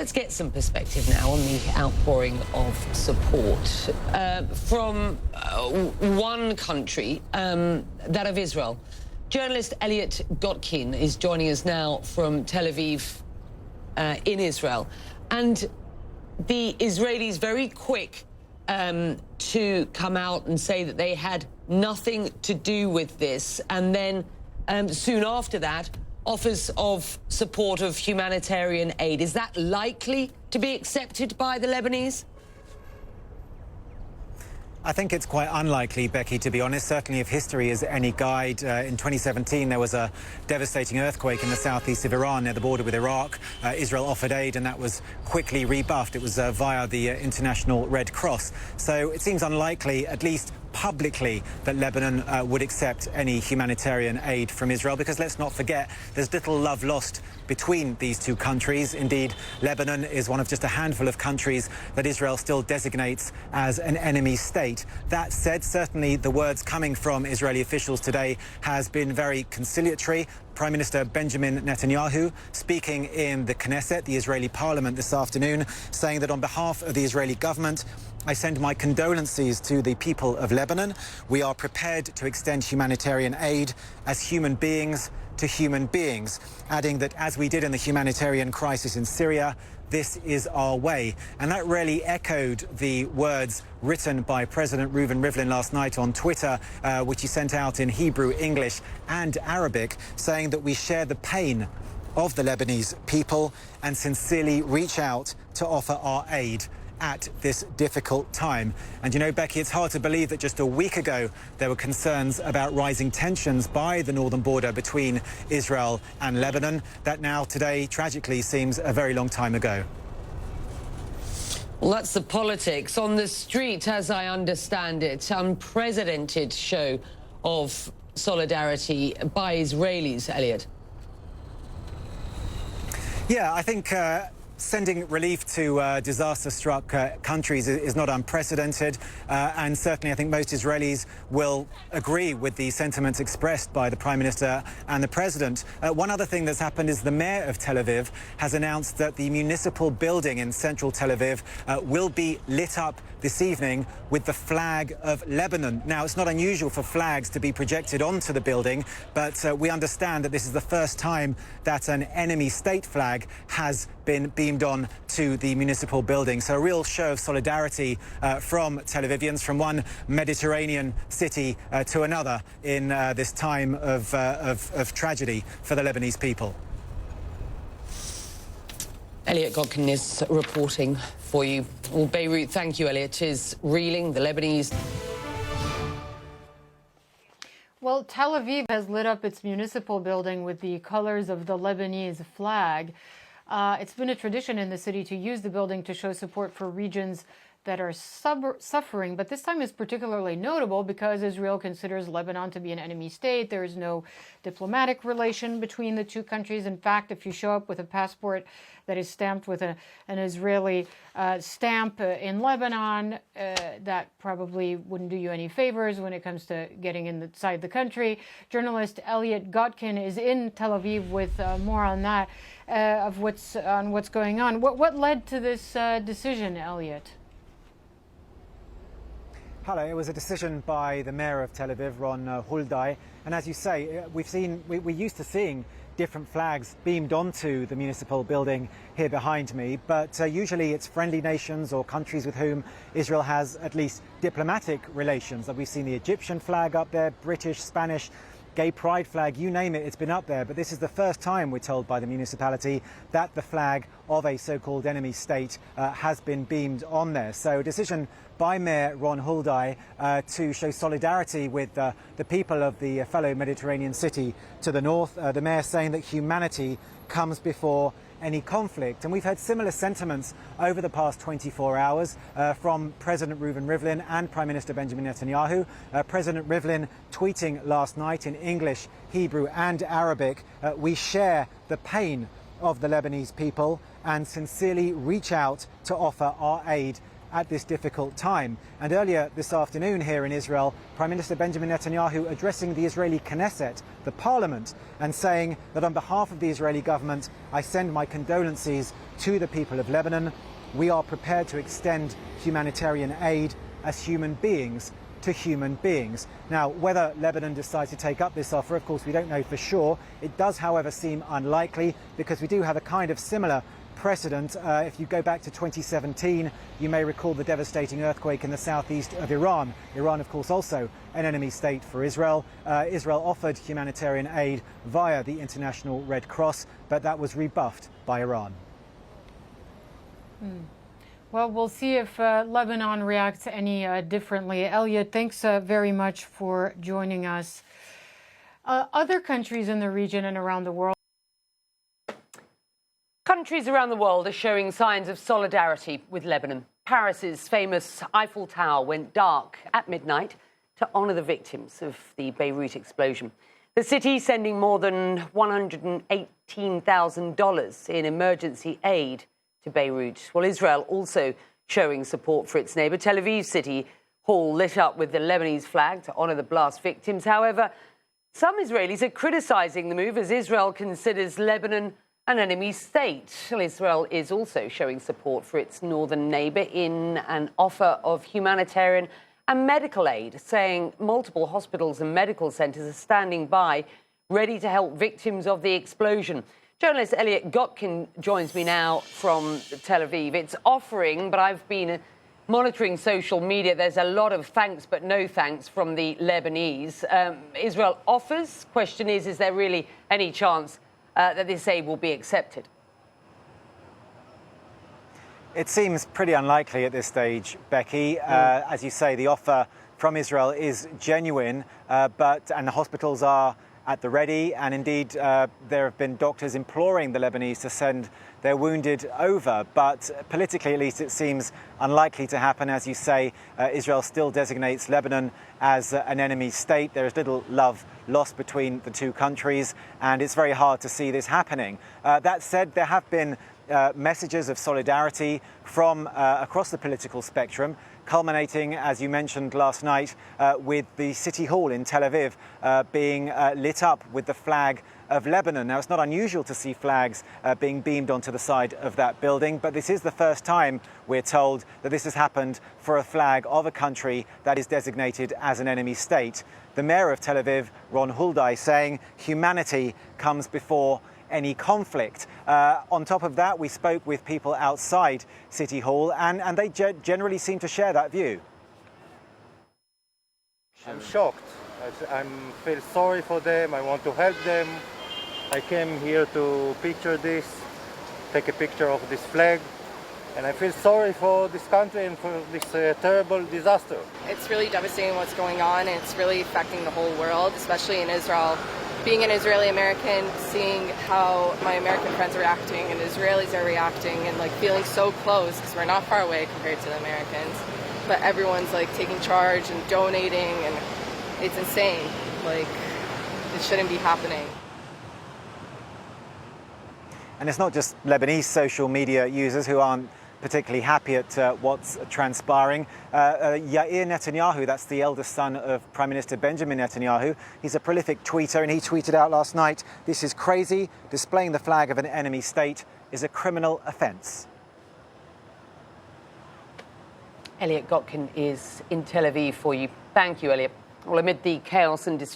Let's get some perspective now on the outpouring of support from one country, that of Israel. Journalist Elliot Gotkin is joining us now from Tel Aviv in Israel. And the Israelis very quick to come out and say that they had nothing to do with this. And then soon after that, offers of support of humanitarian aid. Is that likely to be accepted by the Lebanese? I think it's quite unlikely, Becky, to be honest. Certainly if history is any guide, in 2017 there was a devastating earthquake in the southeast of Iran near the border with Iraq. Israel offered aid and that was quickly rebuffed. It was via the International Red Cross. So it seems unlikely, at least publicly, that Lebanon would accept any humanitarian aid from Israel, because let's not forget there's little love lost between these two countries. Indeed, Lebanon is one of just a handful of countries that Israel still designates as an enemy state. That said, certainly the words coming from Israeli officials today has been very conciliatory. Prime Minister Benjamin Netanyahu speaking in the Knesset, the Israeli parliament, this afternoon, saying that on behalf of the Israeli government, I send my condolences to the people of Lebanon. We are prepared to extend humanitarian aid as human beings to human beings, adding that as we did in the humanitarian crisis in Syria, this is our way. And that really echoed the words written by President Reuven Rivlin last night on Twitter, which he sent out in Hebrew, English and Arabic, saying that we share the pain of the Lebanese people and sincerely reach out to offer our aid at this difficult time. And you know, Becky, it's hard to believe that just a week ago there were concerns about rising tensions by the northern border between Israel and Lebanon. That now today tragically seems a very long time ago. Well, that's the politics. On the street, as I understand it, unprecedented show of solidarity by Israelis, Elliot. Yeah, I think sending relief to disaster-struck countries is not unprecedented, and certainly I think most Israelis will agree with the sentiments expressed by the Prime Minister and the President. One other thing that's happened is the Mayor of Tel Aviv has announced that the municipal building in central Tel Aviv will be lit up this evening with the flag of Lebanon. Now, it's not unusual for flags to be projected onto the building, but we understand that this is the first time that an enemy state flag has been beamed on to the municipal building. So a real show of solidarity from Tel Avivians, from one Mediterranean city to another in this time of tragedy for the Lebanese people. Elliot Godkin is reporting for you. Well, Beirut, thank you, Elliot, is reeling. The Lebanese... Well, Tel Aviv has lit up its municipal building with the colors of the Lebanese flag. It's been a tradition in the city to use the building to show support for regions that are suffering, but this time is particularly notable because Israel considers Lebanon to be an enemy state. There is no diplomatic relation between the two countries. In fact, if you show up with a passport that is stamped with an Israeli stamp in Lebanon, that probably wouldn't do you any favors when it comes to getting inside the country. Journalist Elliot Gotkin is in Tel Aviv with more on that, of what's going on. What led to this decision, Elliot? Hello, it was a decision by the Mayor of Tel Aviv, Ron Huldai, and as you say, we're used to seeing different flags beamed onto the municipal building here behind me, but usually it's friendly nations or countries with whom Israel has at least diplomatic relations. We've seen the Egyptian flag up there, British, Spanish, gay pride flag, you name it, it's been up there. But this is the first time, we're told by the municipality, that the flag of a so-called enemy state has been beamed on there. So a decision by Mayor Ron Huldai to show solidarity with the people of the fellow Mediterranean city to the north. The mayor saying that humanity comes before any conflict. And we've heard similar sentiments over the past 24 hours from President Reuven Rivlin and Prime Minister Benjamin Netanyahu. President Rivlin tweeting last night in English, Hebrew and Arabic, we share the pain of the Lebanese people and sincerely reach out to offer our aid at this difficult time. And earlier this afternoon here in Israel, Prime Minister Benjamin Netanyahu addressing the Israeli Knesset, the parliament, and saying that on behalf of the Israeli government, I send my condolences to the people of Lebanon. We are prepared to extend humanitarian aid as human beings to human beings. Now, whether Lebanon decides to take up this offer, of course, we don't know for sure. It does, however, seem unlikely because we do have a kind of similar precedent. If you go back to 2017, you may recall the devastating earthquake in the southeast of Iran. Iran, of course, also an enemy state for Israel. Israel offered humanitarian aid via the International Red Cross, but that was rebuffed by Iran. Well, we'll see if Lebanon reacts any differently. Elliot, thanks very much for joining us. Other countries in the region and around the world. Countries around the world are showing signs of solidarity with Lebanon. Paris's famous Eiffel Tower went dark at midnight to honour the victims of the Beirut explosion. The city sending more than $118,000 in emergency aid to Beirut, while Israel also showing support for its neighbour. Tel Aviv City Hall lit up with the Lebanese flag to honour the blast victims. However, some Israelis are criticising the move as Israel considers Lebanon an enemy state. Israel is also showing support for its northern neighbour in an offer of humanitarian and medical aid, saying multiple hospitals and medical centres are standing by, ready to help victims of the explosion. Journalist Elliot Gotkin joins me now from Tel Aviv. It's offering, but I've been monitoring social media. There's a lot of thanks but no thanks from the Lebanese. Israel offers. Question is there really any chance that this aid will be accepted? It seems pretty unlikely at this stage, Becky. As you say, the offer from Israel is genuine, and the hospitals are at the ready, and indeed there have been doctors imploring the Lebanese to send their wounded over. But politically, at least, it seems unlikely to happen. As you say, Israel still designates Lebanon as an enemy state. There is little love lost between the two countries, and it's very hard to see this happening. That said, there have been messages of solidarity from across the political spectrum, culminating, as you mentioned last night, with the City Hall in Tel Aviv being lit up with the flag of Lebanon. Now, it's not unusual to see flags being beamed onto the side of that building, but this is the first time, we're told, that this has happened for a flag of a country that is designated as an enemy state. The mayor of Tel Aviv, Ron Huldai, saying humanity comes before any conflict. On top of that, we spoke with people outside City Hall, and they generally seem to share that view. I'm shocked. I feel sorry for them. I want to help them. I came here to picture this, take a picture of this flag, and I feel sorry for this country and for this terrible disaster. It's really devastating what's going on, and it's really affecting the whole world, especially in Israel. Being an Israeli American, seeing how my American friends are reacting and Israelis are reacting, and like feeling so close because we're not far away compared to the Americans, but everyone's like taking charge and donating, and it's insane. Like, it shouldn't be happening. And it's not just Lebanese social media users who aren't particularly happy at what's transpiring. Yair Netanyahu, that's the eldest son of Prime Minister Benjamin Netanyahu, he's a prolific tweeter, and he tweeted out last night, "This is crazy. Displaying the flag of an enemy state is a criminal offence." Elliot Gotkin is in Tel Aviv for you. Thank you, Elliot. Well, amid the chaos and